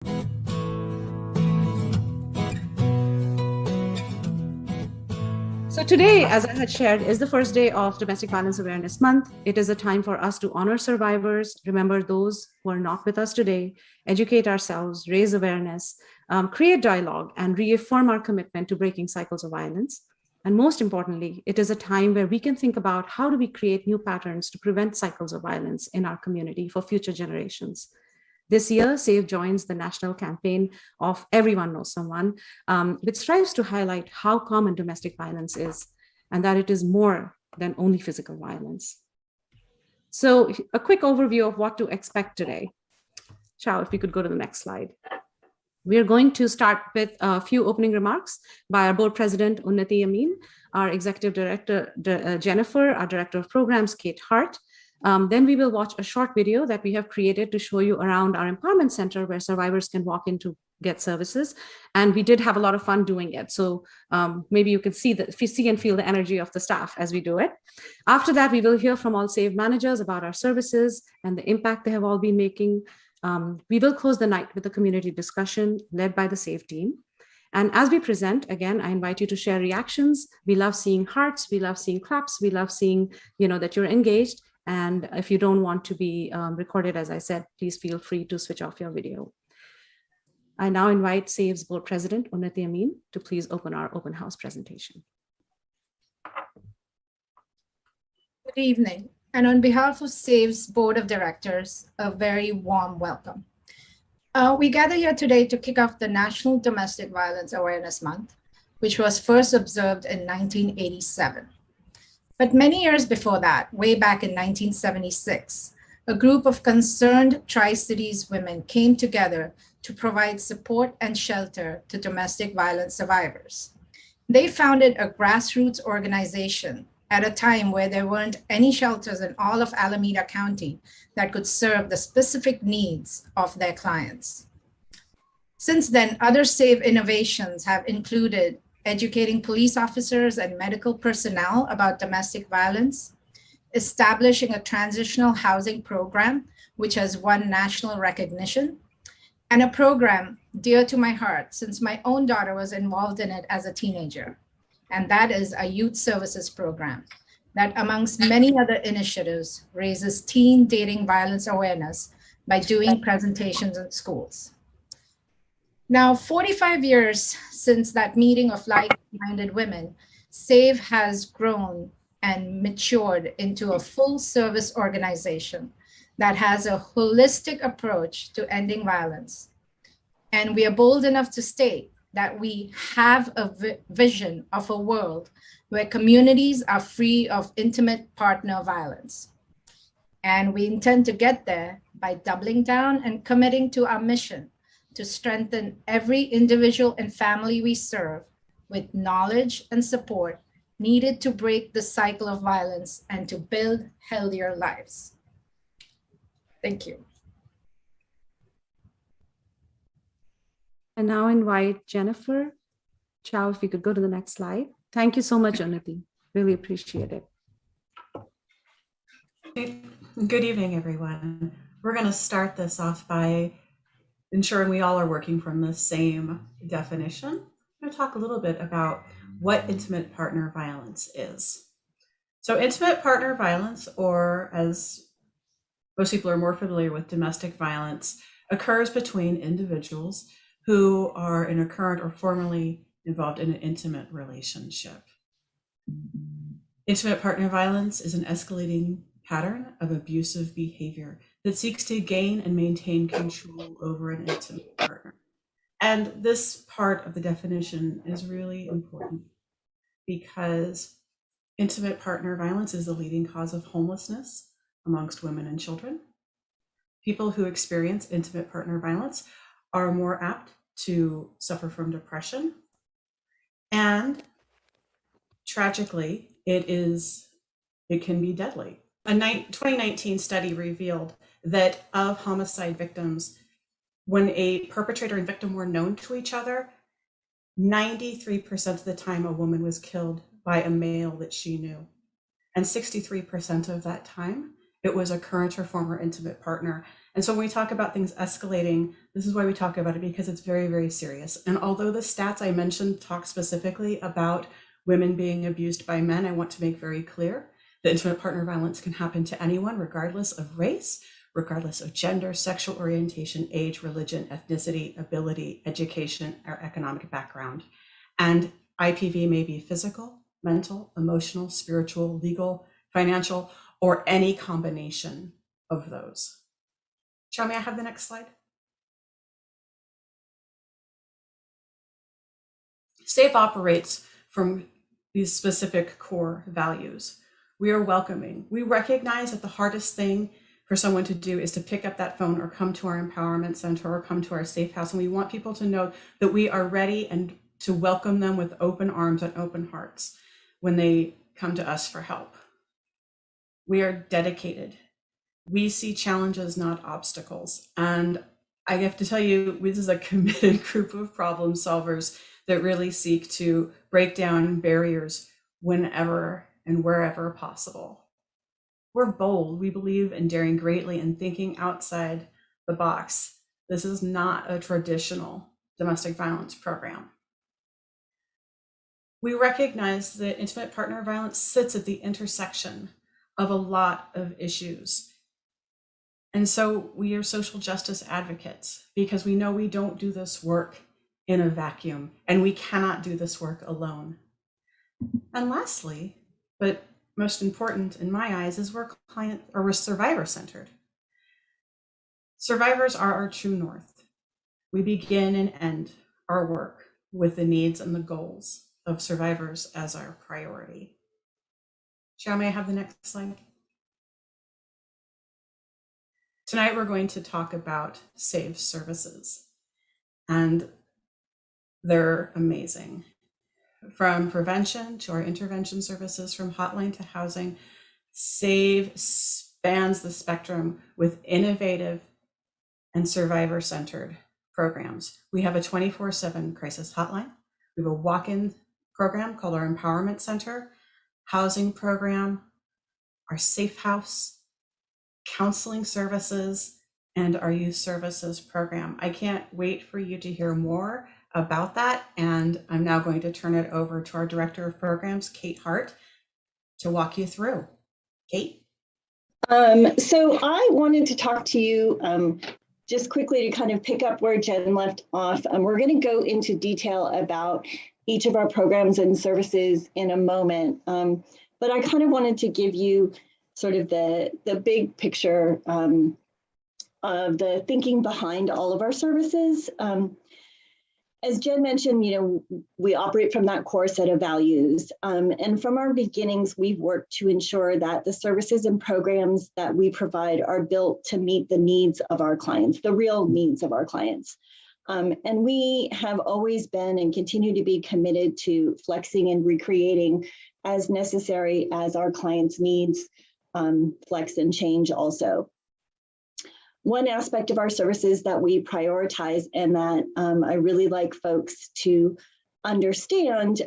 So today, as I had shared, is the first day of Domestic Violence Awareness Month. It is a time for us to honor survivors, remember those who are not with us today, educate ourselves, raise awareness, create dialogue, and reaffirm our commitment to breaking cycles of violence. And most importantly, it is a time where we can think about how do we create new patterns to prevent cycles of violence in our community for future generations. This year, SAVE joins the national campaign of Everyone Knows Someone, which strives to highlight how common domestic violence is and that it is more than only physical violence. So a quick overview of what to expect today. Chao, if we could go to the next slide. We're going to start with a few opening remarks by our board president, Unnati Amin, our executive director, Jennifer, our director of programs, Kate Hart. Then we will watch a short video that we have created to show you around our empowerment center where survivors can walk in to get services. And we did have a lot of fun doing it. So maybe you can see and feel the energy of the staff as we do it. After that, we will hear from all SAVE managers about our services and the impact they have all been making. We will close the night with a community discussion led by the SAVE team. And as we present, again, I invite you to share reactions. We love seeing hearts. We love seeing claps. We love seeing, that you're engaged. And if you don't want to be recorded, as I said, please feel free to switch off your video. I now invite SAVE's board president, Unnati Amin, to please open our open house presentation. Good evening. And on behalf of SAVE's board of directors, a very warm welcome. We gather here today to kick off the National Domestic Violence Awareness Month, which was first observed in 1987. But many years before that, way back in 1976, a group of concerned Tri-Cities women came together to provide support and shelter to domestic violence survivors. They founded a grassroots organization at a time where there weren't any shelters in all of Alameda County that could serve the specific needs of their clients. Since then, other SAVE innovations have included educating police officers and medical personnel about domestic violence, establishing a transitional housing program, which has won national recognition, and a program dear to my heart since my own daughter was involved in it as a teenager. And that is a youth services program that, amongst many other initiatives, raises teen dating violence awareness by doing presentations in schools. Now, 45 years since that meeting of like-minded women, SAVE has grown and matured into a full-service organization that has a holistic approach to ending violence. And we are bold enough to state that we have a vision of a world where communities are free of intimate partner violence. And we intend to get there by doubling down and committing to our mission to strengthen every individual and family we serve with knowledge and support needed to break the cycle of violence and to build healthier lives. Thank you. And now invite Jennifer. Chao, if you could go to the next slide. Thank you so much, Unnati. Really appreciate it. Good evening, everyone. We're going to start this off by ensuring we all are working from the same definition. I'm going to talk a little bit about what intimate partner violence is. So intimate partner violence, or as most people are more familiar with, domestic violence, occurs between individuals who are in a current or formerly involved in an intimate relationship. Intimate partner violence is an escalating pattern of abusive behavior that seeks to gain and maintain control over an intimate partner. And this part of the definition is really important because intimate partner violence is the leading cause of homelessness amongst women and children. People who experience intimate partner violence are more apt to suffer from depression. And tragically, it can be deadly. A 2019 study revealed that of homicide victims, when a perpetrator and victim were known to each other, 93% of the time a woman was killed by a male that she knew. And 63% of that time, it it was a current or former intimate partner. And so when we talk about things escalating, this is why we talk about it, because it's very, very serious. And although the stats I mentioned talk specifically about women being abused by men, I want to make very clear that intimate partner violence can happen to anyone, regardless of race, regardless of gender, sexual orientation, age, religion, ethnicity, ability, education, or economic background. And IPV may be physical, mental, emotional, spiritual, legal, financial, or any combination of those. Shall may I have the next slide? SAFE operates from these specific core values. We are welcoming. We recognize that the hardest thing for someone to do is to pick up that phone or come to our empowerment center or come to our safe house. And we want people to know that we are ready and to welcome them with open arms and open hearts when they come to us for help. We are dedicated. We see challenges, not obstacles. And I have to tell you, this is a committed group of problem solvers that really seek to break down barriers whenever and wherever possible. We're bold. We believe in daring greatly and thinking outside the box. This is not a traditional domestic violence program. We recognize that intimate partner violence sits at the intersection of a lot of issues. And so we are social justice advocates because we know we don't do this work in a vacuum and we cannot do this work alone. And lastly, but most important in my eyes, is we're survivor-centered. Survivors are our true north. We begin and end our work with the needs and the goals of survivors as our priority. Shall may I have the next slide? Tonight, we're going to talk about SAVE services, and they're amazing. From prevention to our intervention services, from hotline to housing, SAVE spans the spectrum with innovative and survivor-centered programs. We have a 24/7 crisis hotline. We have a walk-in program called our Empowerment Center, housing program, our Safe House, counseling services, and our youth services program. I can't wait for you to hear more about that. And I'm now going to turn it over to our Director of Programs, Kate Hart, to walk you through. Kate? So I wanted to talk to you just quickly to kind of pick up where Jen left off. We're going to go into detail about each of our programs and services in a moment. But I kind of wanted to give you sort of the big picture of the thinking behind all of our services. As Jen mentioned, we operate from that core set of values. And from our beginnings, we've worked to ensure that the services and programs that we provide are built to meet the needs of our clients, the real needs of our clients. And we have always been and continue to be committed to flexing and recreating as necessary as our clients' needs flex and change also. One aspect of our services that we prioritize and that I really like folks to understand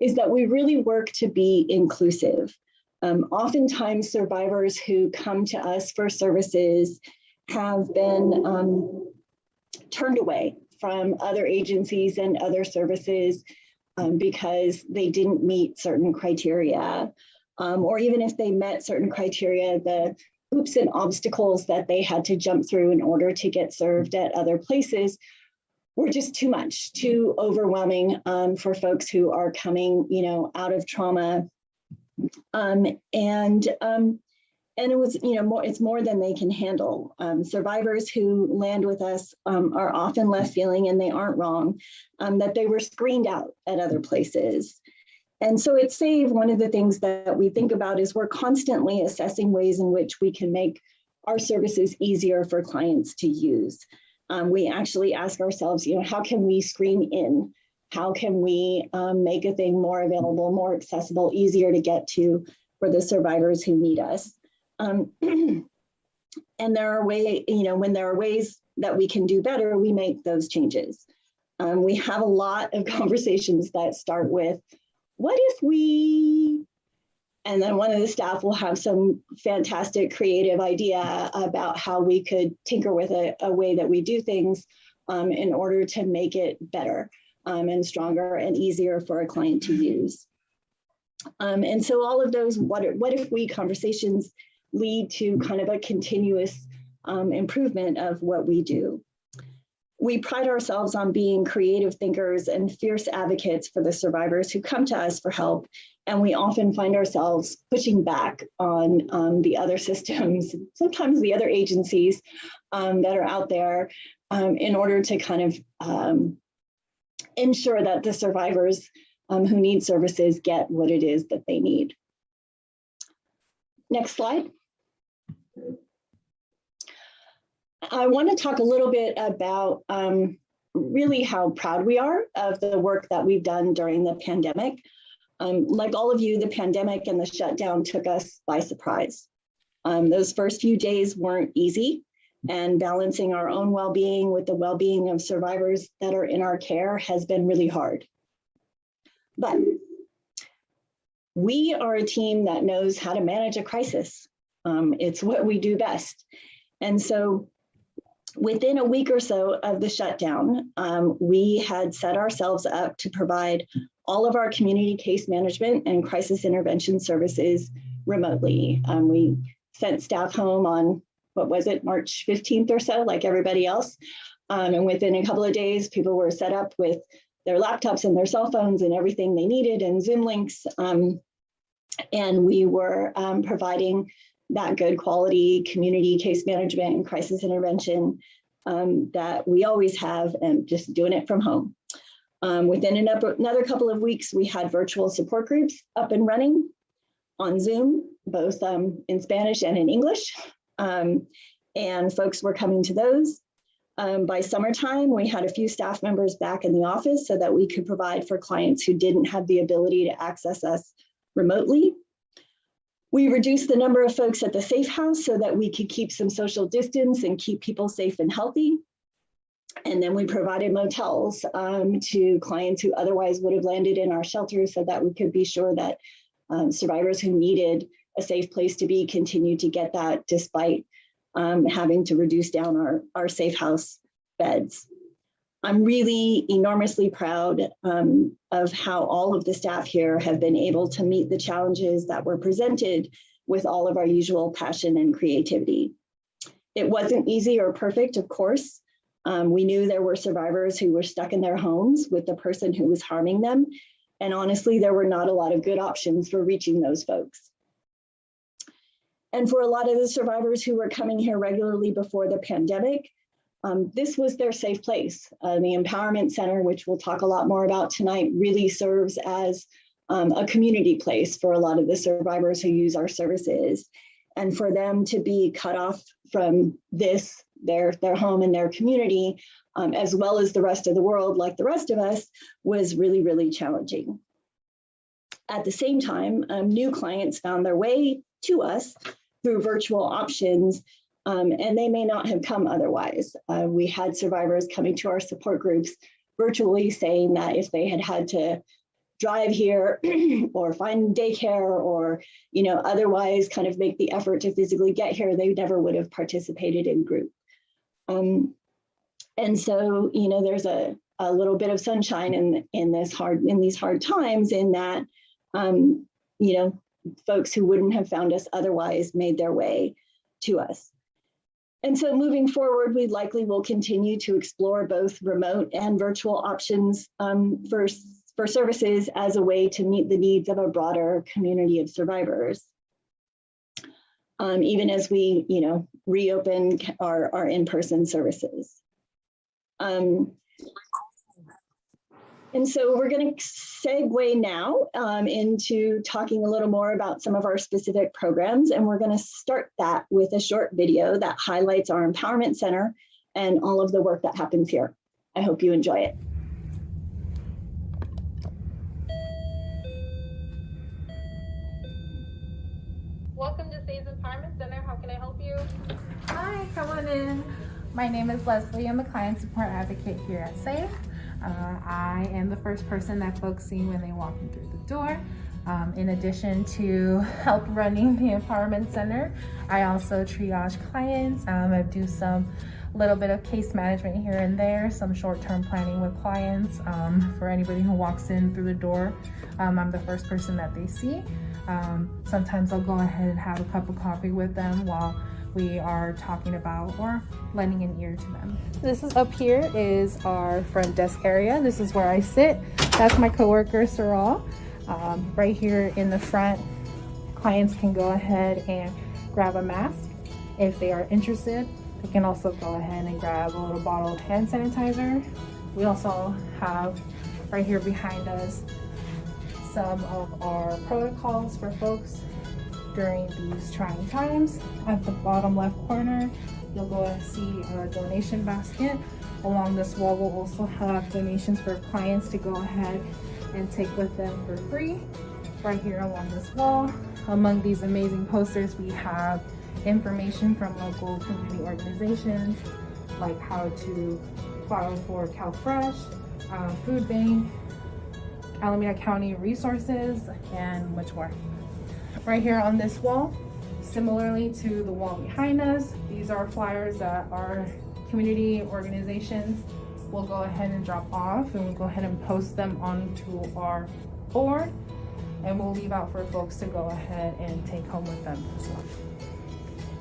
is that we really work to be inclusive. Oftentimes survivors who come to us for services have been turned away from other agencies and other services because they didn't meet certain criteria. Or even if they met certain criteria, the hoops and obstacles that they had to jump through in order to get served at other places were just too much, too overwhelming for folks who are coming, out of trauma. And it was, it's more than they can handle. Survivors who land with us are often left feeling, and they aren't wrong, that they were screened out at other places. And so at SAVE, one of the things that we think about is we're constantly assessing ways in which we can make our services easier for clients to use. We actually ask ourselves, how can we screen in? How can we make a thing more available, more accessible, easier to get to for the survivors who need us? And there are ways, when there are ways that we can do better, we make those changes. We have a lot of conversations that start with, what if we And then one of the staff will have some fantastic creative idea about how we could tinker with a way that we do things in order to make it better and stronger and easier for a client to use. And so all of those what if we conversations lead to kind of a continuous improvement of what we do. We pride ourselves on being creative thinkers and fierce advocates for the survivors who come to us for help. And we often find ourselves pushing back on the other systems, sometimes the other agencies that are out there in order to kind of ensure that the survivors who need services get what it is that they need. Next slide. I want to talk a little bit about really how proud we are of the work that we've done during the pandemic. Like all of you, the pandemic and the shutdown took us by surprise. Those first few days weren't easy, and balancing our own well-being with the well-being of survivors that are in our care has been really hard. But we are a team that knows how to manage a crisis. It's what we do best. And so within a week or so of the shutdown, we had set ourselves up to provide all of our community case management and crisis intervention services remotely. We sent staff home on, what was it, March 15th or so, like everybody else. And within a couple of days, people were set up with their laptops and their cell phones and everything they needed and Zoom links. And we were providing that good quality community case management and crisis intervention that we always have, and just doing it from home. Within another couple of weeks, we had virtual support groups up and running on Zoom, both in Spanish and in English. And folks were coming to those. By summertime, we had a few staff members back in the office so that we could provide for clients who didn't have the ability to access us remotely. We reduced the number of folks at the safe house so that we could keep some social distance and keep people safe and healthy. And then we provided motels to clients who otherwise would have landed in our shelters so that we could be sure that survivors who needed a safe place to be continued to get that despite having to reduce down our safe house beds. I'm really enormously proud of how all of the staff here have been able to meet the challenges that were presented with all of our usual passion and creativity. It wasn't easy or perfect, of course. We knew there were survivors who were stuck in their homes with the person who was harming them. And honestly, there were not a lot of good options for reaching those folks. And for a lot of the survivors who were coming here regularly before the pandemic, this was their safe place. The Empowerment Center, which we'll talk a lot more about tonight, really serves as a community place for a lot of the survivors who use our services. And for them to be cut off from this, their home and their community, as well as the rest of the world, like the rest of us, was really, really challenging. At the same time, new clients found their way to us through virtual options, and they may not have come otherwise. We had survivors coming to our support groups virtually saying that if they had had to drive here or find daycare or otherwise kind of make the effort to physically get here, they never would have participated in group. And so there's a little bit of sunshine in these hard times, in that folks who wouldn't have found us otherwise made their way to us. And so moving forward, we likely will continue to explore both remote and virtual options for services as a way to meet the needs of a broader community of survivors. Even as we reopen our in-person services. And so we're going to segue now into talking a little more about some of our specific programs. And we're going to start that with a short video that highlights our Empowerment Center and all of the work that happens here. I hope you enjoy it. Welcome to SAVE's Empowerment Center. How can I help you? Hi, come on in. My name is Leslie. I'm a client support advocate here at SAVE. I am the first person that folks see when they walk in through the door. In addition to help running the Empowerment Center, I also triage clients. I do some little bit of case management here and there, some short-term planning with clients. For anybody who walks in through the door, I'm the first person that they see. Sometimes I'll go ahead and have a cup of coffee with them while we are talking about or lending an ear to them. This is up here is our front desk area. This is where I sit. That's my coworker, Saral. Right here in the front, clients can go ahead and grab a mask if they are interested. They can also go ahead and grab a little bottle of hand sanitizer. We also have right here behind us some of our protocols for folks during these trying times. At the bottom left corner, you'll go and see a donation basket. Along this wall, we'll also have donations for clients to go ahead and take with them for free. Right here along this wall, among these amazing posters, we have information from local community organizations, like how to file for CalFresh, Food Bank, Alameda County Resources, and much more. Right here on this wall, similarly to the wall behind us, these are flyers that our community organizations will go ahead and drop off, and we'll go ahead and post them onto our board, and we'll leave out for folks to go ahead and take home with them as well.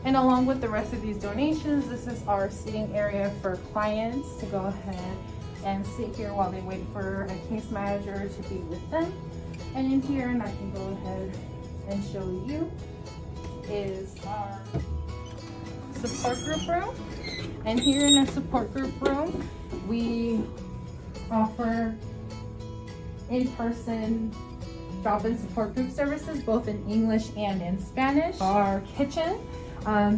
And along with the rest of these donations, this is our seating area for clients to go ahead and sit here while they wait for a case manager to be with them. And in here, and I can go ahead and show you, is our support group room. And here in our support group room, we offer in-person drop-in support group services, both in English and in Spanish. Our kitchen.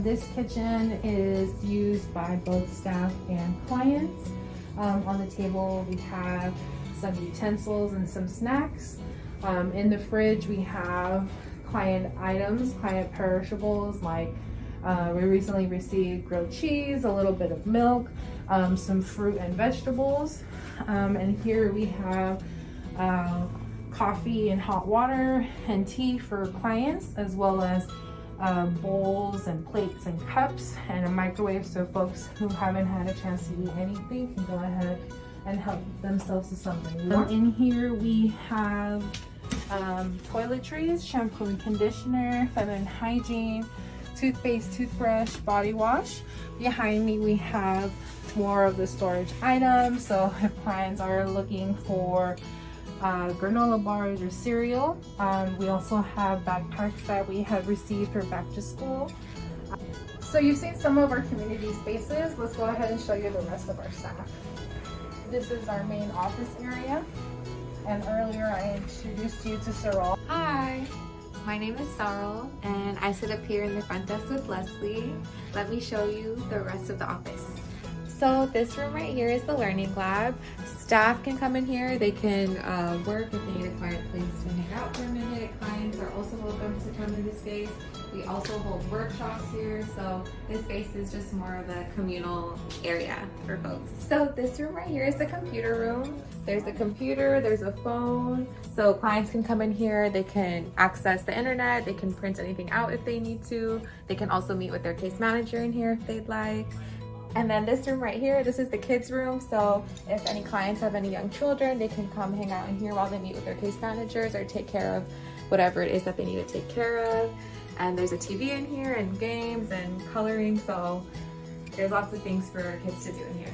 This kitchen is used by both staff and clients. On the table, we have some utensils and some snacks. In the fridge, we have client items, client perishables, like we recently received grilled cheese, a little bit of milk, some fruit and vegetables. And here we have coffee and hot water and tea for clients, as well as bowls and plates and cups and a microwave, so folks who haven't had a chance to eat anything can go ahead and help themselves to something. In here we have toiletries, shampoo and conditioner, feminine hygiene, toothpaste, toothbrush, body wash. Behind me we have more of the storage items, so if clients are looking for granola bars or cereal. We also have backpacks that we have received for back to school. So you've seen some of our community spaces. Let's go ahead and show you the rest of our staff. This is our main office area. And earlier I introduced you to Saral. Hi, my name is Saral and I sit up here in the front desk with Leslie. Let me show you the rest of the office. So this room right here is the learning lab. Staff can come in here, they can work if they need a quiet place to hang out for a minute. Clients are also welcome to come into this space. We also hold workshops here, so this space is just more of a communal area for folks. So this room right here is the computer room. There's a computer, there's a phone, so clients can come in here, they can access the internet, they can print anything out if they need to. They can also meet with their case manager in here if they'd like. And then this room right here, this is the kids room. So if any clients have any young children, they can come hang out in here while they meet with their case managers or take care of whatever it is that they need to take care of. And there's a TV in here and games and coloring. So there's lots of things for kids to do in here.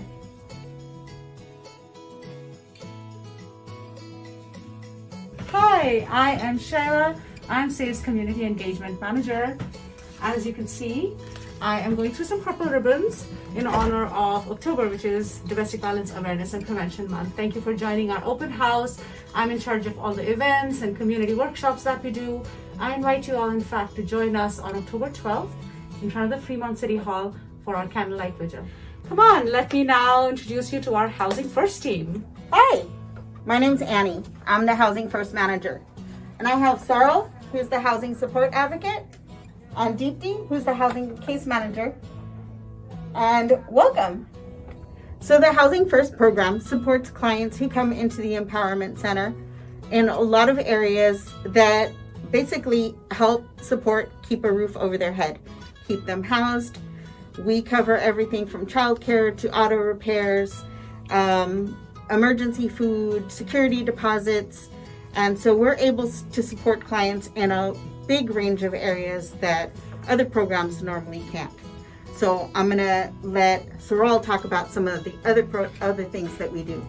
Hi, I am Shayla. I'm Sales Community Engagement Manager. As you can see, I am going through some purple ribbons in honor of October, which is Domestic Violence Awareness and Prevention Month. Thank you for joining our open house. I'm in charge of all the events and community workshops that we do. I invite you all, in fact, to join us on October 12th in front of the Fremont City Hall for our candlelight vigil. Come on, let me now introduce you to our Housing First team. Hi, my name's Annie. I'm the Housing First Manager. And I have Saral, who's the Housing Support Advocate, and Deepti, who's the Housing Case Manager. And welcome. So the Housing First program supports clients who come into the Empowerment Center in a lot of areas that basically help support, keep a roof over their head, keep them housed. We cover everything from childcare to auto repairs, emergency food, security deposits. And so we're able to support clients in a big range of areas that other programs normally can't. So I'm gonna let Saral talk about some of the other things that we do.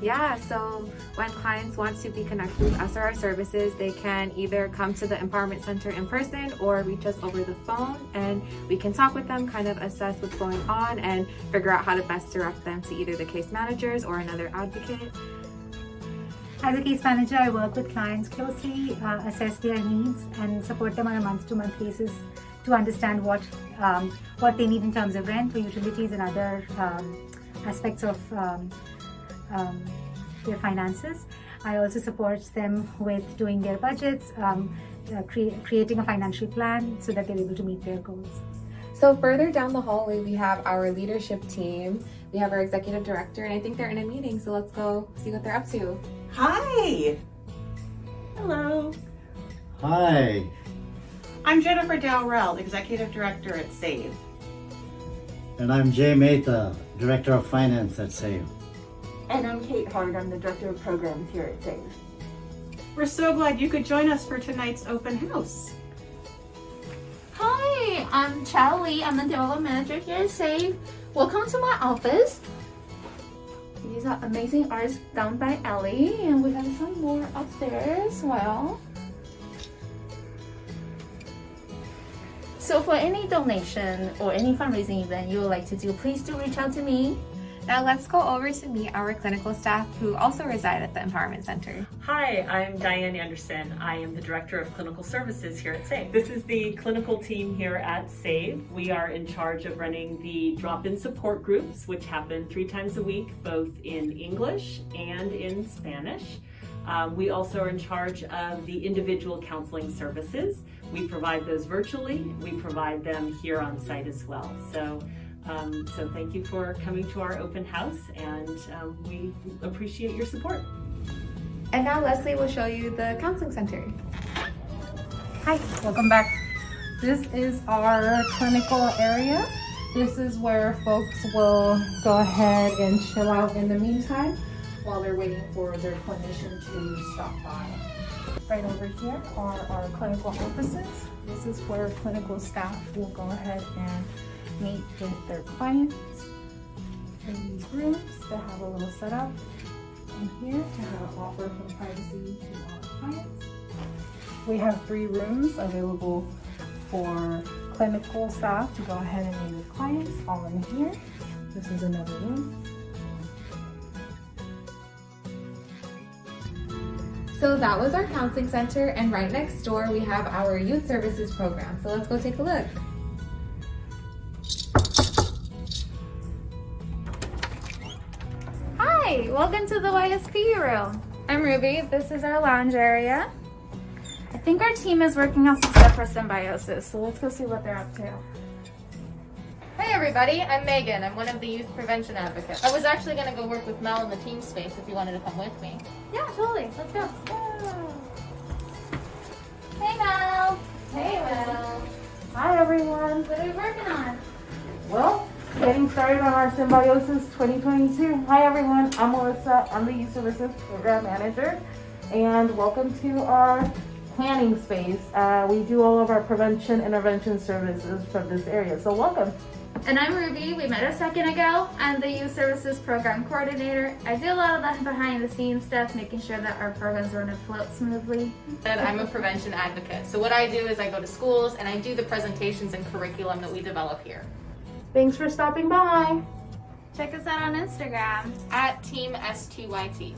Yeah, so when clients want to be connected with us or our services, they can either come to the Empowerment Center in person or reach us over the phone, and we can talk with them, kind of assess what's going on and figure out how to best direct them to either the case managers or another advocate. As a case manager, I work with clients closely, assess their needs and support them on a month-to-month basis to understand what they need in terms of rent or utilities and other aspects of their finances. I also support them with doing their budgets, creating a financial plan so that they're able to meet their goals. So further down the hallway, we have our leadership team. We have our executive director, and I think they're in a meeting, so let's go see what they're up to. Hi. Hello. Hi. I'm Jennifer Dow-Rowell, Executive Director at SAVE. And I'm Jay Mehta, Director of Finance at SAVE. And I'm Kate Hart, I'm the Director of Programs here at SAVE. We're so glad you could join us for tonight's open house. Hi, I'm Charlie. I'm the Development Manager here at SAVE. Welcome to my office. These are amazing arts done by Ellie, and we have some more upstairs as well. So for any donation or any fundraising event you would like to do, please do reach out to me. Now let's go over to meet our clinical staff who also reside at the Empowerment Center. Hi, I'm Diane Anderson. I am the Director of Clinical Services here at SAVE. This is the clinical team here at SAVE. We are in charge of running the drop-in support groups, which happen 3 times a week, both in English and in Spanish. We also are in charge of the individual counseling services. We provide those virtually. We provide them here on site as well. So thank you for coming to our open house, and we appreciate your support. And now Leslie will show you the counseling center. Hi, welcome back. This is our clinical area. This is where folks will go ahead and chill out in the meantime while they're waiting for their clinician to stop by. Right over here are our clinical offices. This is where clinical staff will go ahead and meet with their clients. In these rooms, they have a little setup in here to have offer some privacy to our clients. We have 3 rooms available for clinical staff to go ahead and meet with clients, all in here. This is another room. So that was our counseling center, and right next door we have our youth services program. So let's go take a look. Hi, welcome to the YSP room. I'm Ruby. This is our lounge area. I think our team is working on some stuff for symbiosis, so let's go see what they're up to. Hey everybody, I'm Megan. I'm one of the youth prevention advocates. I was actually going to go work with Mel in the team space if you wanted to come with me. Yeah, totally. Let's go. Hey, Mel. Hey Mel. Hi everyone. What are we working on? Well, getting started on our Symbiosis 2022. Hi everyone, I'm Melissa. I'm the Youth Services Program Manager, and welcome to our planning space. We do all of our prevention intervention services from this area, so welcome. And I'm Ruby. We met a second ago. I'm the Youth Services Program Coordinator. I do a lot of the behind the scenes stuff, making sure that our programs run and float smoothly. And I'm a prevention advocate. So what I do is I go to schools and I do the presentations and curriculum that we develop here. Thanks for stopping by. Check us out on Instagram at Team STYT.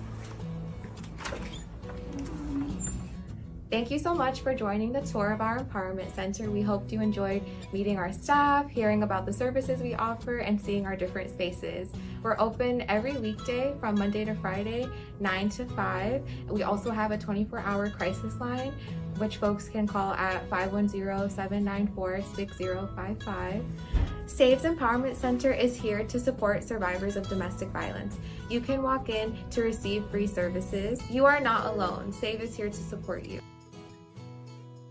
Thank you so much for joining the tour of our Empowerment Center. We hope you enjoyed meeting our staff, hearing about the services we offer, and seeing our different spaces. We're open every weekday from Monday to Friday, 9 to 5. We also have a 24-hour crisis line, which folks can call at 510-794-6055. SAVE's Empowerment Center is here to support survivors of domestic violence. You can walk in to receive free services. You are not alone. SAVE is here to support you.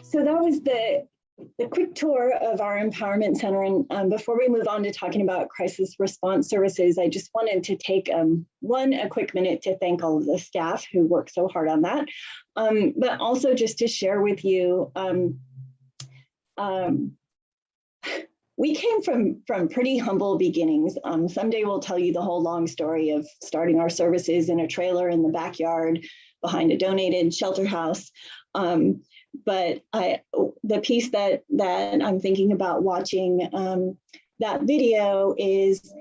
So that was the quick tour of our Empowerment Center. And before we move on to talking about crisis response services, I just wanted to take a quick minute to thank all of the staff who worked so hard on that, but also just to share with you, we came from pretty humble beginnings. Someday we'll tell you the whole long story of starting our services in a trailer in the backyard behind a donated shelter house. But the piece that I'm thinking about watching that video is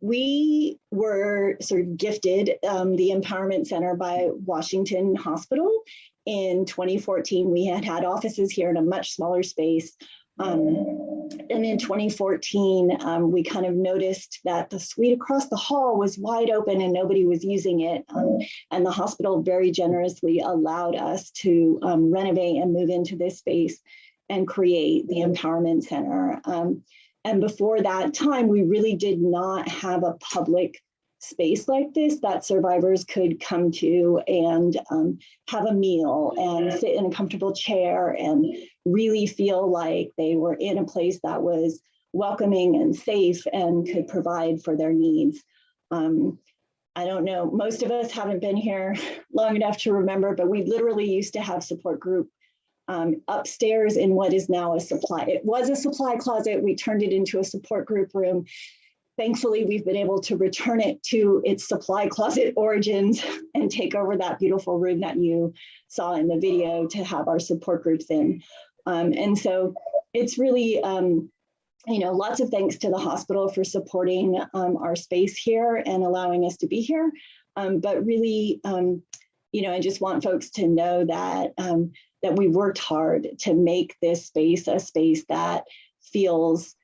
we were sort of gifted the Empowerment Center by Washington Hospital in 2014. We had offices here in a much smaller space. And in 2014, we kind of noticed that the suite across the hall was wide open and nobody was using it. And the hospital very generously allowed us to renovate and move into this space and create the Empowerment Center. And before that time, we really did not have a public space like this that survivors could come to and have a meal and sit in a comfortable chair and really feel like they were in a place that was welcoming and safe and could provide for their needs. I don't know, most of us haven't been here long enough to remember, but we literally used to have support group upstairs in what is now it was a supply closet. We turned it into a support group room. Thankfully, we've been able to return it to its supply closet origins and take over that beautiful room that you saw in the video to have our support groups in. And so it's really, lots of thanks to the hospital for supporting our space here and allowing us to be here. But really, I just want folks to know that, that we worked hard to make this space a space that feels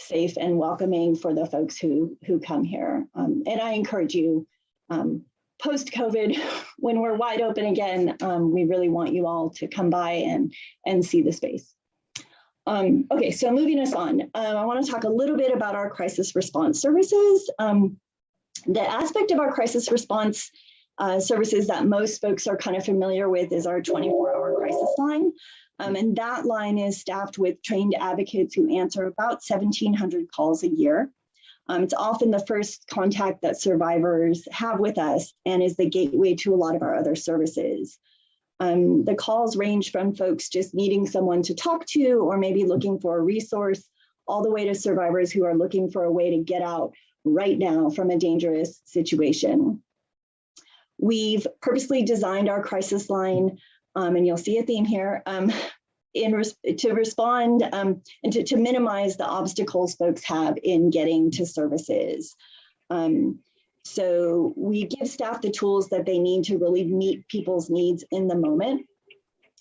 safe and welcoming for the folks who come here. And I encourage you, post-COVID, when we're wide open again, we really want you all to come by and see the space. Okay, so moving us on, I want to talk a little bit about our crisis response services. The aspect of our crisis response services that most folks are kind of familiar with is our 24-hour crisis line. And that line is staffed with trained advocates who answer about 1,700 calls a year. It's often the first contact that survivors have with us and is the gateway to a lot of our other services. The calls range from folks just needing someone to talk to or maybe looking for a resource, all the way to survivors who are looking for a way to get out right now from a dangerous situation. We've purposely designed our crisis line, and you'll see a theme here, to respond and to minimize the obstacles folks have in getting to services. So we give staff the tools that they need to really meet people's needs in the moment.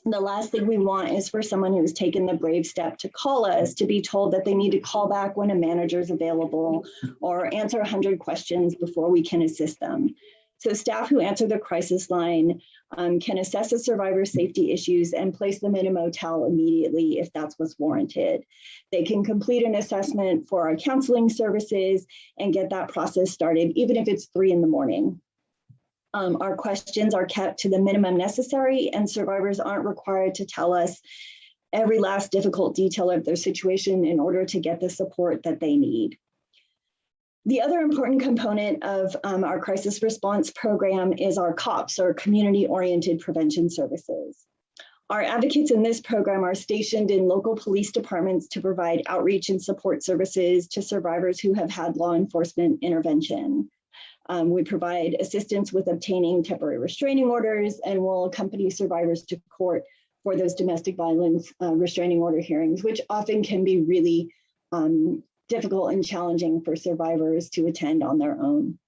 The last thing we want is for someone who's taken the brave step to call us to be told that they need to call back when a manager is available or answer 100 questions before we can assist them. So staff who answer the crisis line can assess a survivor's safety issues and place them in a motel immediately if that's what's warranted. They can complete an assessment for our counseling services and get that process started, even if it's 3 in the morning. Our questions are kept to the minimum necessary, and survivors aren't required to tell us every last difficult detail of their situation in order to get the support that they need. The other important component of our crisis response program is our COPS, or community-oriented prevention services. Our advocates in this program are stationed in local police departments to provide outreach and support services to survivors who have had law enforcement intervention. We provide assistance with obtaining temporary restraining orders and will accompany survivors to court for those domestic violence restraining order hearings, which often can be really difficult and challenging for survivors to attend on their own.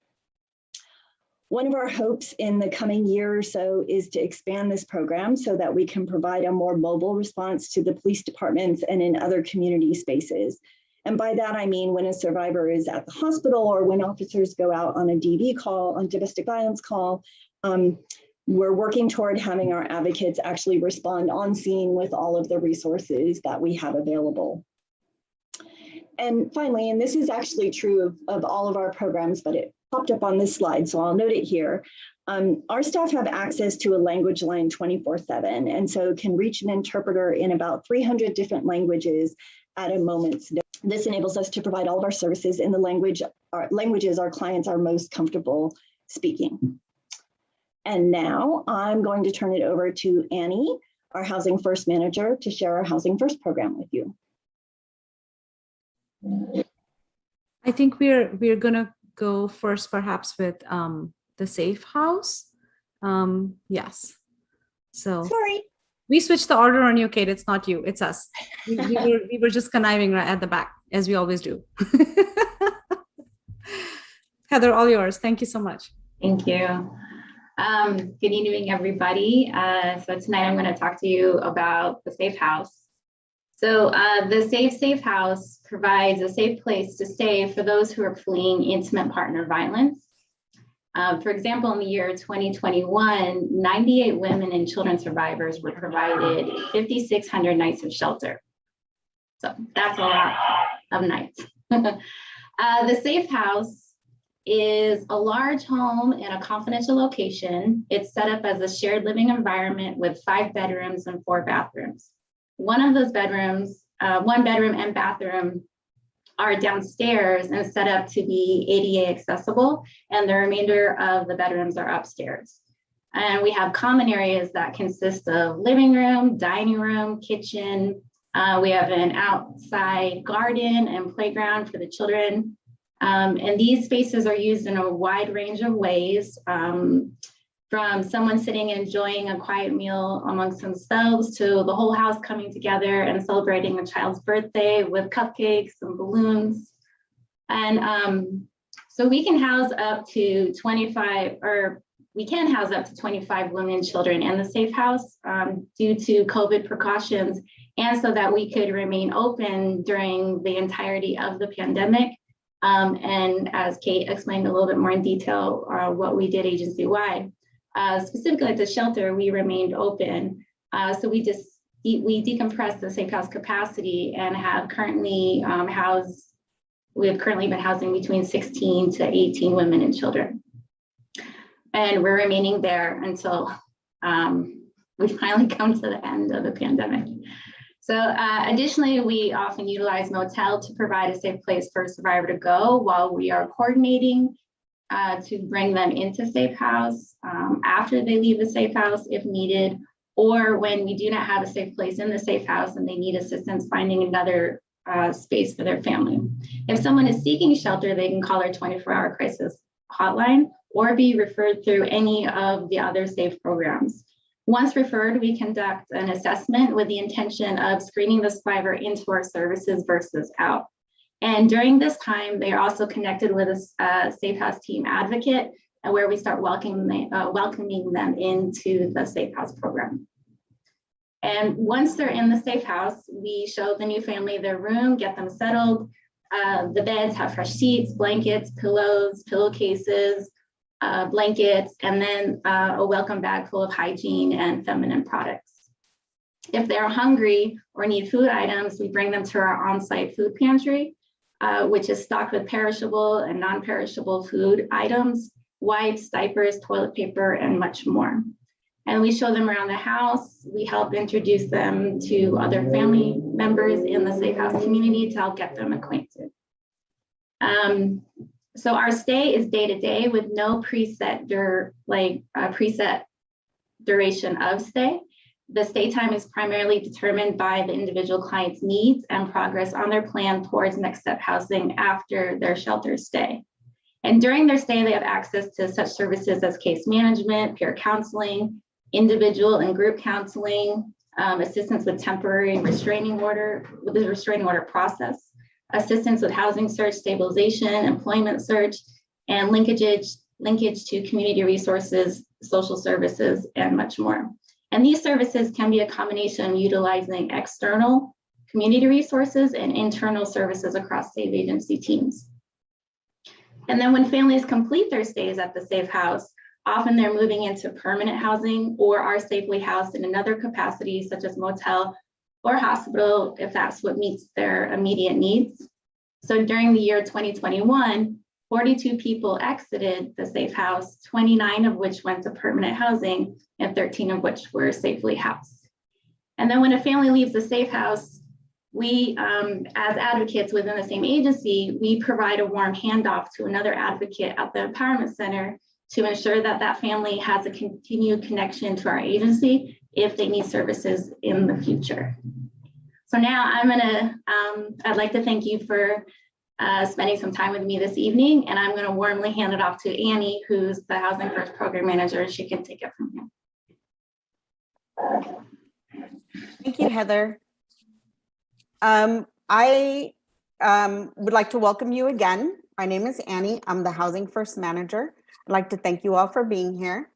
One of our hopes in the coming year or so is to expand this program so that we can provide a more mobile response to the police departments and in other community spaces. And by that, I mean when a survivor is at the hospital or when officers go out on a DV call, on domestic violence call, we're working toward having our advocates actually respond on scene with all of the resources that we have available. And finally, and this is actually true of all of our programs, but it popped up on this slide, so I'll note it here. Our staff have access to a language line 24/7, and so can reach an interpreter in about 300 different languages at a moment's notice. This enables us to provide all of our services in the languages our clients are most comfortable speaking. And now I'm going to turn it over to Annie, our Housing First manager, to share our Housing First program with you. I think we're gonna go first, perhaps with the Safe House. Yes. So sorry, we switched the order on you, Kate. It's not you, it's us. We were just conniving right at the back, as we always do. Heather, all yours. Thank you so much. Thank you. Good evening, everybody. So tonight I'm going to talk to you about the Safe House. So the Safe House provides a safe place to stay for those who are fleeing intimate partner violence. For example, in the year 2021, 98 women and children survivors were provided 5,600 nights of shelter. So that's a lot of nights. The Safe House is a large home in a confidential location. It's set up as a shared living environment with 5 bedrooms and 4 bathrooms. One of those bedrooms, 1 bedroom and bathroom, are downstairs and set up to be ADA accessible, and the remainder of the bedrooms are upstairs. And we have common areas that consist of living room, dining room, kitchen. We have an outside garden and playground for the children. And these spaces are used in a wide range of ways, from someone sitting and enjoying a quiet meal amongst themselves to the whole house coming together and celebrating a child's birthday with cupcakes and balloons. And so we can house up to 25 women and children in the Safe House due to COVID precautions, and so that we could remain open during the entirety of the pandemic. And as Kate explained a little bit more in detail, what we did agency-wide. Specifically at the shelter, we remained open. So we decompressed the Safe House capacity and have currently we've currently been housing between 16 to 18 women and children. And we're remaining there until we finally come to the end of the pandemic. So additionally, we often utilize motel to provide a safe place for a survivor to go while we are coordinating to bring them into Safe House after they leave the Safe House if needed, or when we do not have a safe place in the Safe House and they need assistance finding another space for their family. If someone is seeking shelter, they can call our 24-hour crisis hotline or be referred through any of the other SAFE programs. Once referred, we conduct an assessment with the intention of screening the survivor into our services versus out. And during this time, they are also connected with a Safe House team advocate, where we start welcoming them into the Safe House program. And once they're in the Safe House, we show the new family their room, get them settled. The beds have fresh sheets, blankets, pillows, pillowcases, blankets, and then a welcome bag full of hygiene and feminine products. If they're hungry or need food items, we bring them to our on-site food pantry, which is stocked with perishable and non-perishable food items, wipes, diapers, toilet paper, and much more. And we show them around the house. We help introduce them to other family members in the Safe House community to help get them acquainted. So our stay is day to day with no preset duration of stay. The stay time is primarily determined by the individual client's needs and progress on their plan towards next step housing after their shelter stay. And during their stay, they have access to such services as case management, peer counseling, individual and group counseling, assistance with temporary restraining order, with the restraining order process, assistance with housing search, stabilization, employment search, and linkage to community resources, social services, and much more. And these services can be a combination utilizing external community resources and internal services across SAVE agency teams. And then when families complete their stays at the Safe House, often they're moving into permanent housing or are safely housed in another capacity, such as motel or hospital, if that's what meets their immediate needs. So during the year 2021, 42 people exited the safe house, 29 of which went to permanent housing, and 13 of which were safely housed. And then when a family leaves the safe house, we, as advocates within the same agency, we provide a warm handoff to another advocate at the Empowerment Center to ensure that that family has a continued connection to our agency if they need services in the future. So now I'd like to thank you for spending some time with me this evening, and I'm gonna warmly hand it off to Annie, who's the Housing First Program Manager. She can take it from here. Thank you, Heather. I would like to welcome you again. My name is Annie. I'm the Housing First Manager. I'd like to thank you all for being here.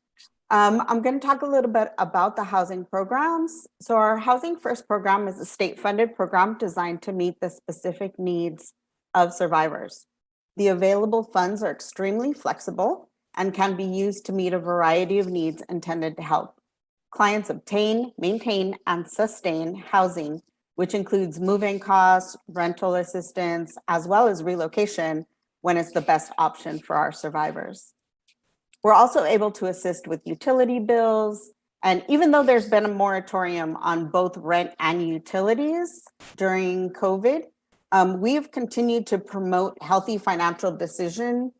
I'm going to talk a little bit about the housing programs. So our Housing First program is a state-funded program designed to meet the specific needs of survivors. The available funds are extremely flexible and can be used to meet a variety of needs intended to help clients obtain, maintain, and sustain housing, which includes moving costs, rental assistance, as well as relocation when it's the best option for our survivors. We're also able to assist with utility bills. And even though there's been a moratorium on both rent and utilities during COVID, we've continued to promote healthy financial decisions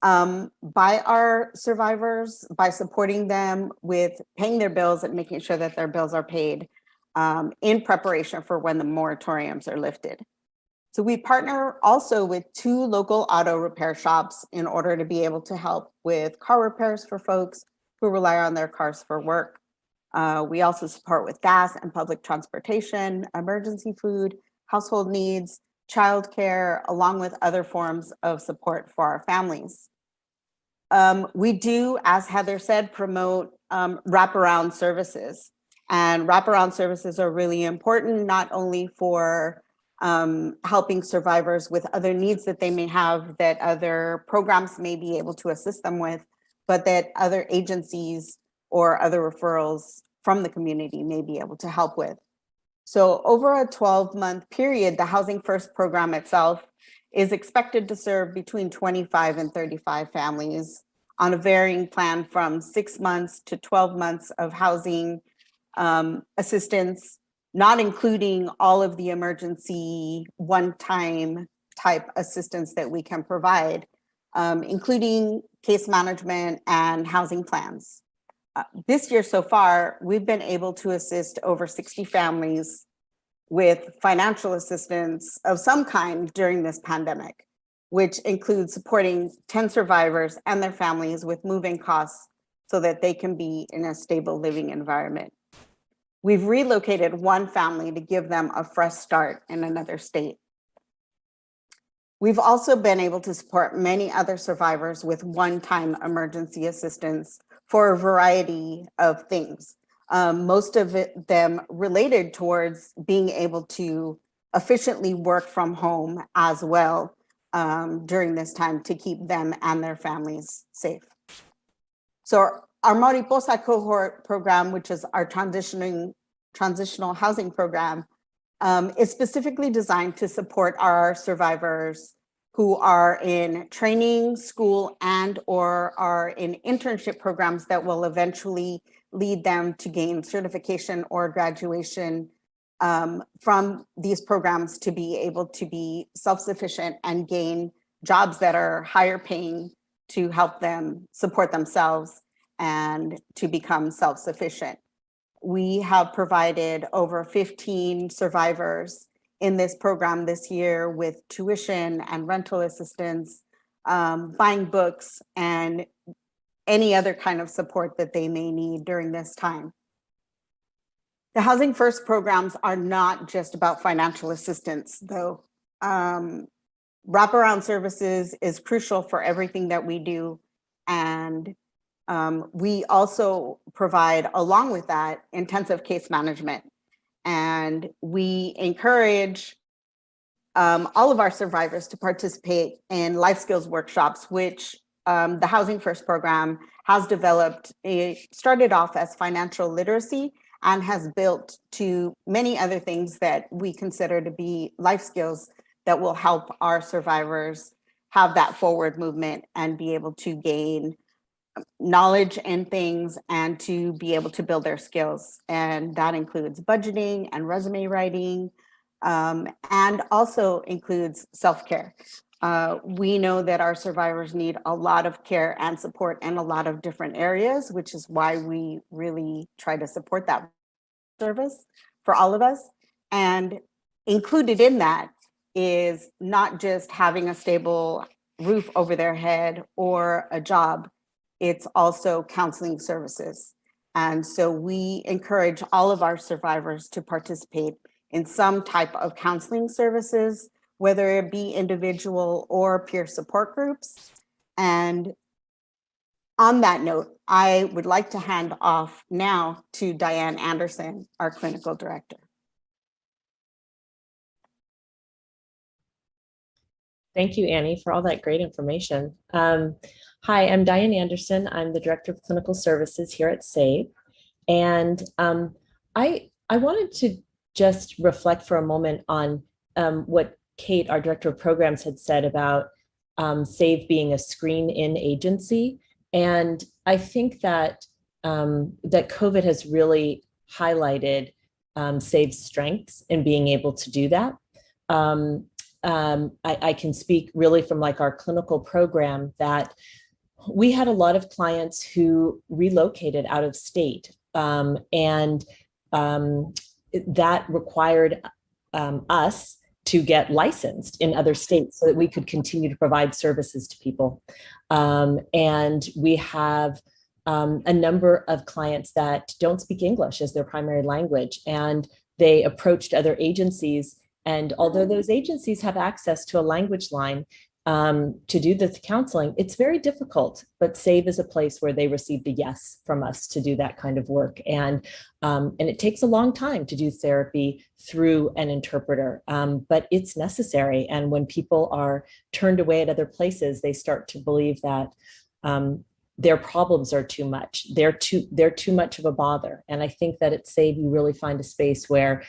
by our survivors by supporting them with paying their bills and making sure that their bills are paid in preparation for when the moratoriums are lifted. So we partner also with 2 local auto repair shops in order to be able to help with car repairs for folks who rely on their cars for work. We also support with gas and public transportation, emergency food, household needs, childcare, along with other forms of support for our families. We do, as Heather said, promote wraparound services. And wraparound services are really important, not only for helping survivors with other needs that they may have that other programs may be able to assist them with, but that other agencies or other referrals from the community may be able to help with. So over a 12-month period, the Housing First program itself is expected to serve between 25 and 35 families on a varying plan from 6 months to 12 months of housing assistance, not including all of the emergency one-time type assistance that we can provide, including case management and housing plans. This year so far, we've been able to assist over 60 families with financial assistance of some kind during this pandemic, which includes supporting 10 survivors and their families with moving costs so that they can be in a stable living environment. We've relocated 1 family to give them a fresh start in another state. We've also been able to support many other survivors with one-time emergency assistance for a variety of things. Most of them related towards being able to efficiently work from home as well during this time to keep them and their families safe. So our Mariposa cohort program, which is our transitional housing program, is specifically designed to support our survivors who are in training, school, and or are in internship programs that will eventually lead them to gain certification or graduation from these programs to be able to be self-sufficient and gain jobs that are higher paying to help them support themselves and to become self-sufficient. We have provided over 15 survivors in this program this year with tuition and rental assistance, buying books, and any other kind of support that they may need during this time. The Housing First programs are not just about financial assistance, though. Wraparound services is crucial for everything that we do. And we also provide, along with that, intensive case management. And we encourage all of our survivors to participate in life skills workshops, which the Housing First program has developed. It started off as financial literacy and has built to many other things that we consider to be life skills that will help our survivors have that forward movement and be able to gain knowledge and things and to be able to build their skills. And that includes budgeting and resume writing, and also includes self-care. We know that our survivors need a lot of care and support in a lot of different areas, which is why we really try to support that service for all of us. And included in that is not just having a stable roof over their head or a job, it's also counseling services. And so we encourage all of our survivors to participate in some type of counseling services, whether it be individual or peer support groups. And on that note, I would like to hand off now to Diane Anderson, our clinical director. Thank you, Annie, for all that great information. Hi, I'm Diane Anderson. I'm the Director of Clinical Services here at SAVE. And I wanted to just reflect for a moment on what Kate, our Director of Programs, had said about SAVE being a screen-in agency. And I think that that COVID has really highlighted SAVE's strengths in being able to do that. I can speak really from like our clinical program that we had a lot of clients who relocated out of state, and that required us to get licensed in other states so that we could continue to provide services to people. And we have a number of clients that don't speak English as their primary language, and they approached other agencies. And although those agencies have access to a language line to do the counseling, it's very difficult, but SAVE is a place where they received a yes from us to do that kind of work. And it takes a long time to do therapy through an interpreter, but it's necessary. And when people are turned away at other places, they start to believe that their problems are too much. They're too much of a bother. And I think that at SAVE, you really find a space where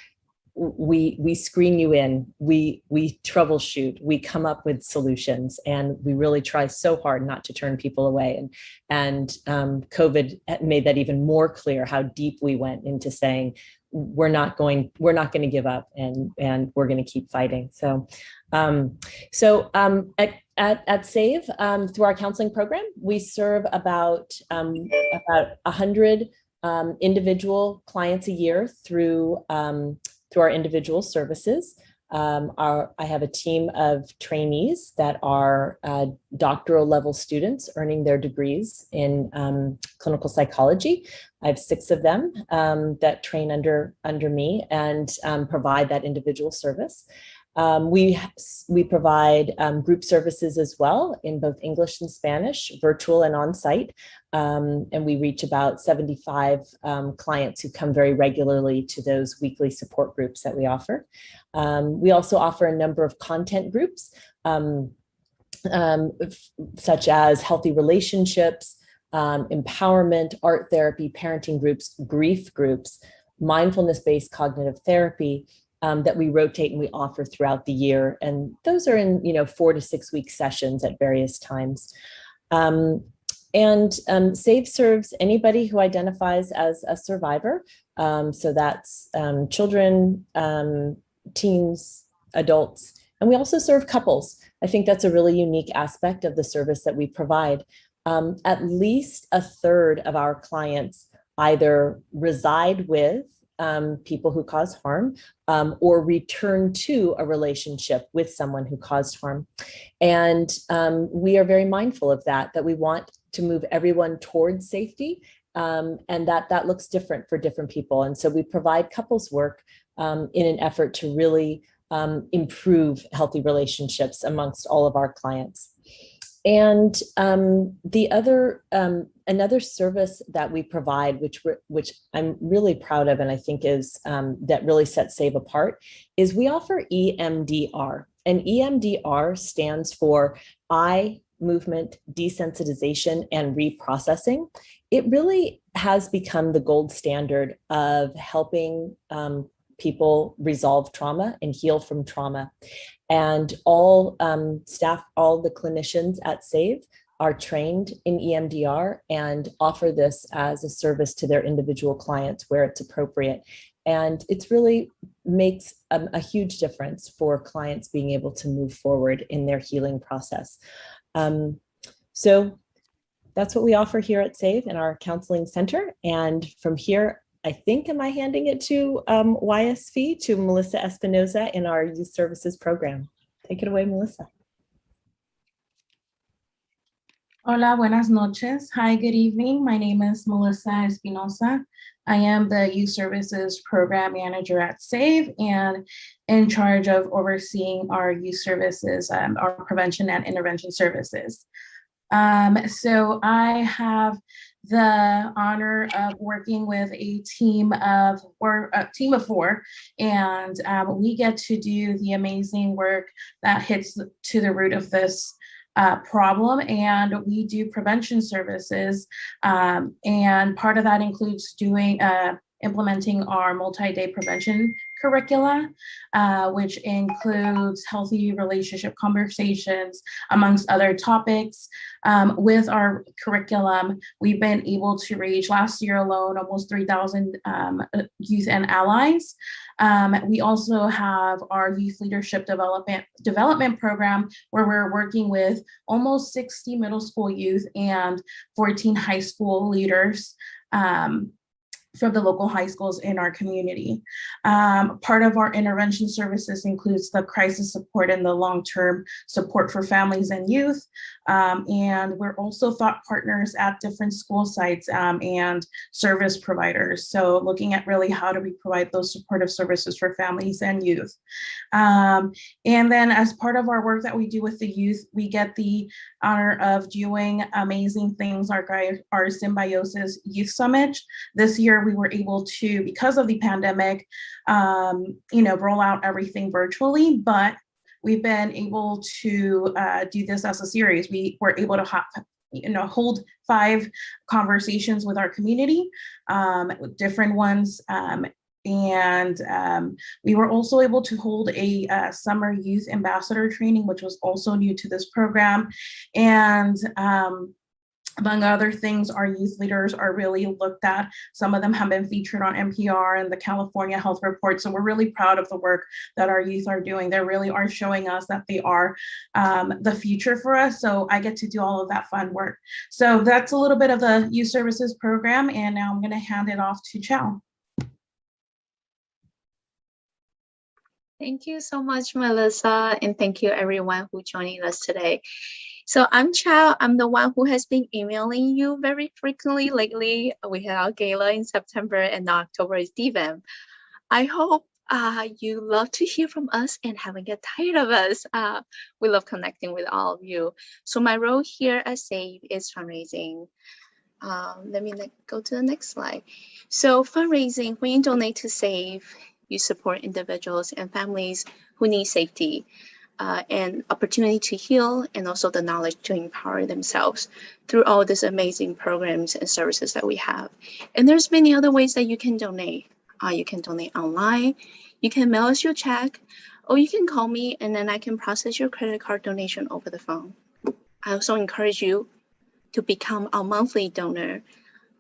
we screen you in, we troubleshoot, we come up with solutions, and we really try so hard not to turn people away. And COVID made that even more clear, how deep we went into saying we're not going to give up, and we're going to keep fighting. So at SAVE, through our counseling program, we serve about 100 individual clients a year through our individual services. I have a team of trainees that are doctoral level students earning their degrees in clinical psychology. I have 6 of them that train under me and provide that individual service. We provide group services as well in both English and Spanish, virtual and on-site. And we reach about 75 clients who come very regularly to those weekly support groups that we offer. We also offer a number of content groups, such as healthy relationships, empowerment, art therapy, parenting groups, grief groups, mindfulness-based cognitive therapy, that we rotate and we offer throughout the year. And those are in 4 to 6 week sessions at various times. SAVE serves anybody who identifies as a survivor. So that's children, teens, adults, and we also serve couples. I think that's a really unique aspect of the service that we provide. At least a third of our clients either reside with people who cause harm, or return to a relationship with someone who caused harm. And we are very mindful of that we want to move everyone towards safety, and that looks different for different people. And so we provide couples work in an effort to really improve healthy relationships amongst all of our clients. And another service that we provide, which I'm really proud of, and I think is that really sets SAVE apart, is we offer EMDR. And EMDR stands for eye movement desensitization and reprocessing. It really has become the gold standard of helping people resolve trauma and heal from trauma. And all staff, all the clinicians at SAVE are trained in EMDR and offer this as a service to their individual clients where it's appropriate. And it's really makes a huge difference for clients being able to move forward in their healing process. So that's what we offer here at SAVE in our counseling center. And from here, I think, am I handing it to YSV, to Melissa Espinoza in our youth services program. Take it away, Melissa. Hola, buenas noches. Hi, good evening. My name is Melissa Espinoza. I am the Youth Services Program Manager at SAVE and in charge of overseeing our youth services, our prevention and intervention services. So I have the honor of working with a team of four, and we get to do the amazing work that hits to the root of this problem, and we do prevention services, and part of that includes implementing our multi-day prevention curricula, which includes healthy relationship conversations, amongst other topics. With our curriculum, we've been able to reach, last year alone, almost 3,000 youth and allies. We also have our youth leadership development program, where we're working with almost 60 middle school youth and 14 high school leaders from the local high schools in our community. Part of our intervention services includes the crisis support and the long-term support for families and youth. And we're also thought partners at different school sites and service providers. So looking at really how do we provide those supportive services for families and youth. And then as part of our work that we do with the youth, we get the honor of doing amazing things, our Symbiosis Youth Summit. This year, we were able to, because of the pandemic, roll out everything virtually, but we've been able to do this as a series. We were able to hold 5 conversations with our community, different ones, and we were also able to hold a summer youth ambassador training, which was also new to this program. And among other things, our youth leaders are really looked at. Some of them have been featured on NPR and the California Health Report. So we're really proud of the work that our youth are doing. They really are showing us that they are the future for us. So I get to do all of that fun work. So that's a little bit of the youth services program. And now I'm going to hand it off to Chow. Thank you so much, Melissa, and thank you everyone who joining us today. So I'm Chow. I'm the one who has been emailing you very frequently lately. We had our gala in September, and October is DVAM. I hope you love to hear from us and haven't get tired of us. We love connecting with all of you. So my role here at SAVE is fundraising. Let me go to the next slide. So fundraising, when you donate to SAVE, you support individuals and families who need safety and opportunity to heal, and also the knowledge to empower themselves through all these amazing programs and services that we have. And there's many other ways that you can donate. You can donate online, you can mail us your check, or you can call me and then I can process your credit card donation over the phone. I also encourage you to become a monthly donor.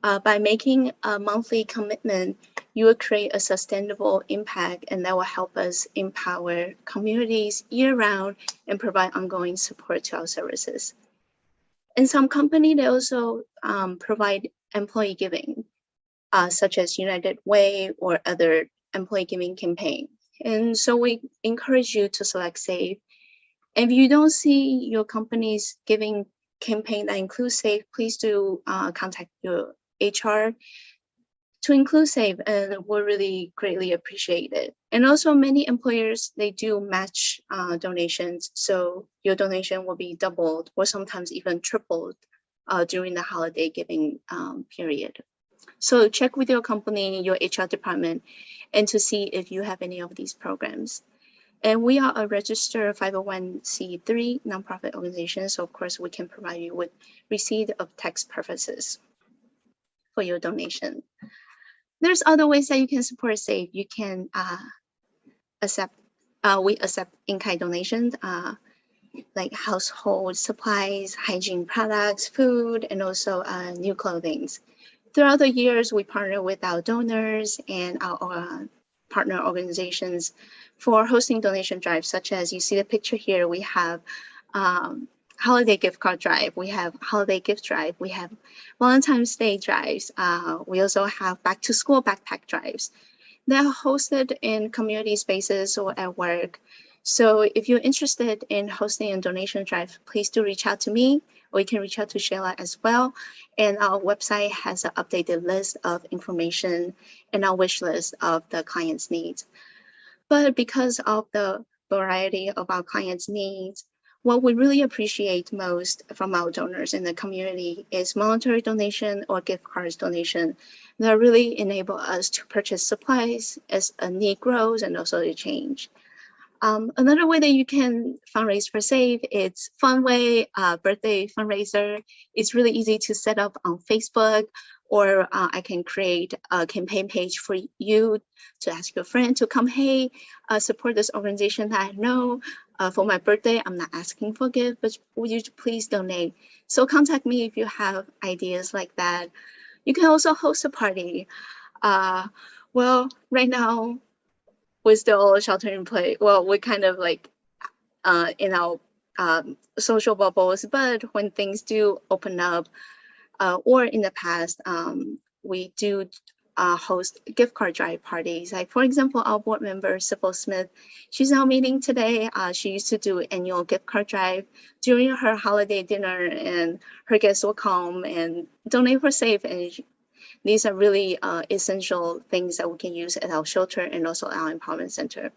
By making a monthly commitment, you will create a sustainable impact, and that will help us empower communities year-round and provide ongoing support to our services. And some companies, they also provide employee giving, such as United Way or other employee giving campaign. And so we encourage you to select SAVE. If you don't see your company's giving campaign that includes SAVE, please do contact your HR to include SAVE, and we'll really greatly appreciate it. And also many employers, they do match donations, so your donation will be doubled or sometimes even tripled during the holiday giving period. So check with your company, your HR department, and to see if you have any of these programs. And we are a registered 501c3 nonprofit organization, so of course we can provide you with receipt of tax purposes for your donation. There's other ways that you can support SAVE. You can accept we accept in-kind donations, like household supplies, hygiene products, food, and also new clothing. Throughout the years, we partner with our donors and our partner organizations for hosting donation drives, such as you see the picture here. We have holiday gift card drive, we have holiday gift drive, we have Valentine's Day drives. We also have back to school backpack drives. They're hosted in community spaces or at work. So if you're interested in hosting a donation drive, please do reach out to me, or you can reach out to Sheila as well. And our website has an updated list of information and our wish list of the client's needs. But because of the variety of our clients' needs, what we really appreciate most from our donors in the community is monetary donation or gift cards donation that really enable us to purchase supplies as a need grows and also to change. Another way that you can fundraise for SAVE, it's Funway birthday fundraiser. It's really easy to set up on Facebook, or I can create a campaign page for you to ask your friend to come, hey, support this organization that I know. For my birthday, I'm not asking for a gift, but would you please donate? So contact me if you have ideas like that. You can also host a party. Well, right now, we're still sheltering in place. Well, we're kind of like in our social bubbles, but when things do open up, or in the past, we do host gift card drive parties. Like, for example, our board member, Sybil Smith, she's now meeting today. She used to do annual gift card drive during her holiday dinner, and her guests will come and donate for SAFE. And these are really essential things that we can use at our shelter and also our empowerment center.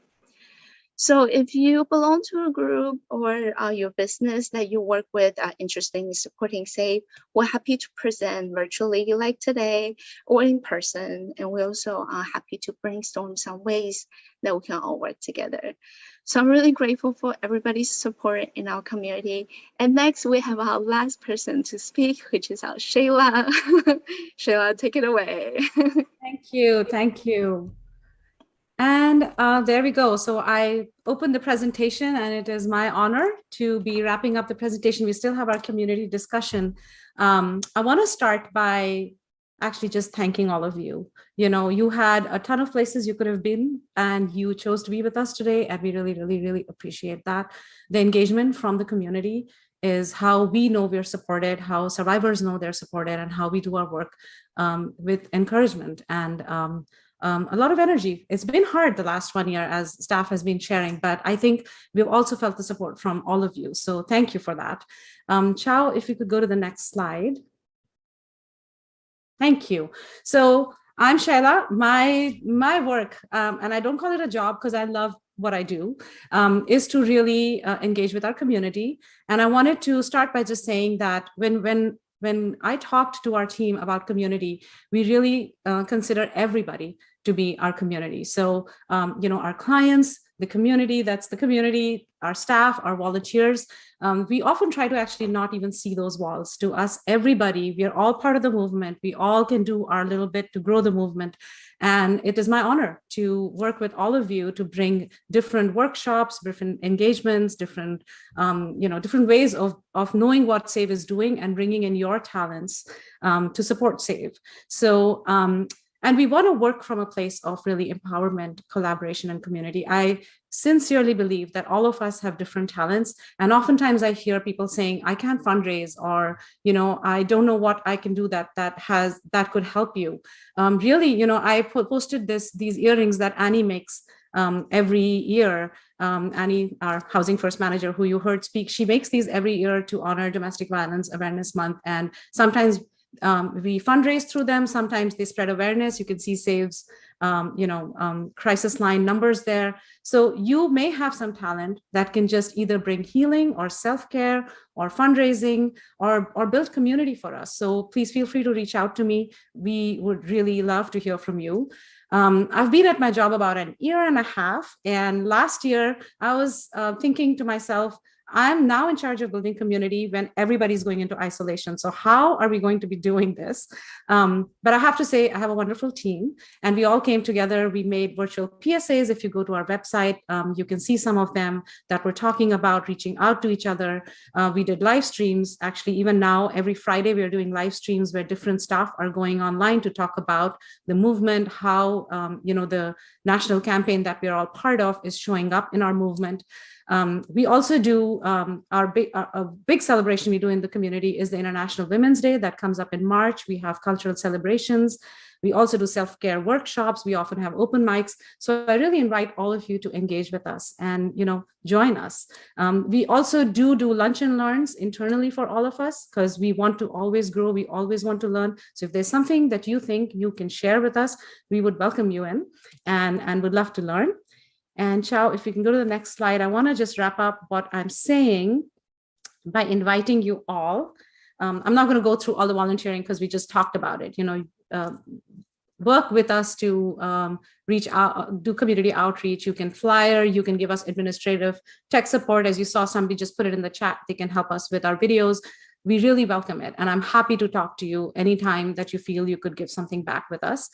So if you belong to a group or your business that you work with interested in supporting SAFE, we're happy to present virtually like today or in person. And we're also happy to brainstorm some ways that we can all work together. So I'm really grateful for everybody's support in our community. And next we have our last person to speak, which is our Sheila. Sheila, take it away. Thank you. Thank you. And there we go. So I opened the presentation, and it is my honor to be wrapping up the presentation. We still have our community discussion. I want to start by actually just thanking all of you. You know, you had a ton of places you could have been, and you chose to be with us today. And we really, really, really appreciate that. The engagement from the community is how we know we're supported, how survivors know they're supported, and how we do our work with encouragement and a lot of energy. It's been hard the last 1 year, as staff has been sharing, but I think we've also felt the support from all of you. So thank you for that. Chow, if you could go to the next slide. Thank you. So I'm Sheila. My work, and I don't call it a job because I love what I do, is to really engage with our community. And I wanted to start by just saying that when I talked to our team about community, we really consider everybody to be our community. So, you know, our clients, the community, that's the community, our staff, our volunteers. We often try to actually not even see those walls. To us, everybody, we are all part of the movement. We all can do our little bit to grow the movement. And it is my honor to work with all of you to bring different workshops, different engagements, different, you know, different ways of knowing what SAVE is doing and bringing in your talents to support SAVE. So, and we want to work from a place of really empowerment, collaboration, and community. I sincerely believe that all of us have different talents. And oftentimes I hear people saying, I can't fundraise, or, you know, I don't know what I can do that could help you. Really, you know, I posted these earrings that Annie makes every year. Annie, our Housing First manager, who you heard speak, she makes these every year to honor Domestic Violence Awareness Month. And sometimes we fundraise through them. Sometimes they spread awareness. You can see SAVE's, you know, crisis line numbers there. So you may have some talent that can just either bring healing or self-care or fundraising or build community for us. So please feel free to reach out to me. We would really love to hear from you. I've been at my job about 1.5 years. And last year I was thinking to myself, I'm now in charge of building community when everybody's going into isolation. So how are we going to be doing this? But I have to say, I have a wonderful team, and we all came together. We made virtual PSAs. If you go to our website, you can see some of them that we're talking about reaching out to each other. We did live streams. Actually, even now, every Friday, we're doing live streams where different staff are going online to talk about the movement, how the national campaign that we're all part of is showing up in our movement. We also do a big celebration we do in the community is the International Women's Day that comes up in March. We have cultural celebrations. We also do self-care workshops. We often have open mics. So I really invite all of you to engage with us and, join us. We also do lunch and learns internally for all of us because we want to always grow. We always want to learn. So if there's something that you think you can share with us, we would welcome you in and would love to learn. And Chow, if we can go to the next slide, I want to just wrap up what I'm saying by inviting you all. I'm not going to go through all the volunteering because we just talked about it. Work with us to reach out, do community outreach. You can flyer, you can give us administrative tech support. As you saw, somebody just put it in the chat. They can help us with our videos. We really welcome it. And I'm happy to talk to you anytime that you feel you could give something back with us.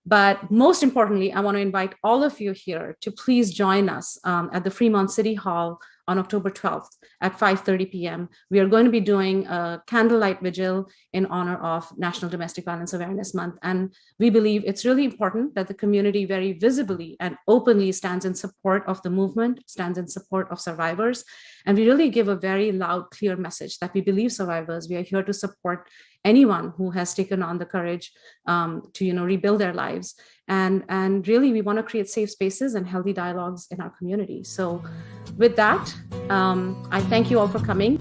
But most importantly, I want to invite all of you here to please join us at the Fremont City Hall on October 12th at 5:30 p.m. We are going to be doing a candlelight vigil in honor of National Domestic Violence Awareness Month. And we believe it's really important that the community very visibly and openly stands in support of the movement, stands in support of survivors. And we really give a very loud, clear message that we believe survivors. We are here to support anyone who has taken on the courage to rebuild their lives. And really, we want to create safe spaces and healthy dialogues in our community. So with that, I thank you all for coming.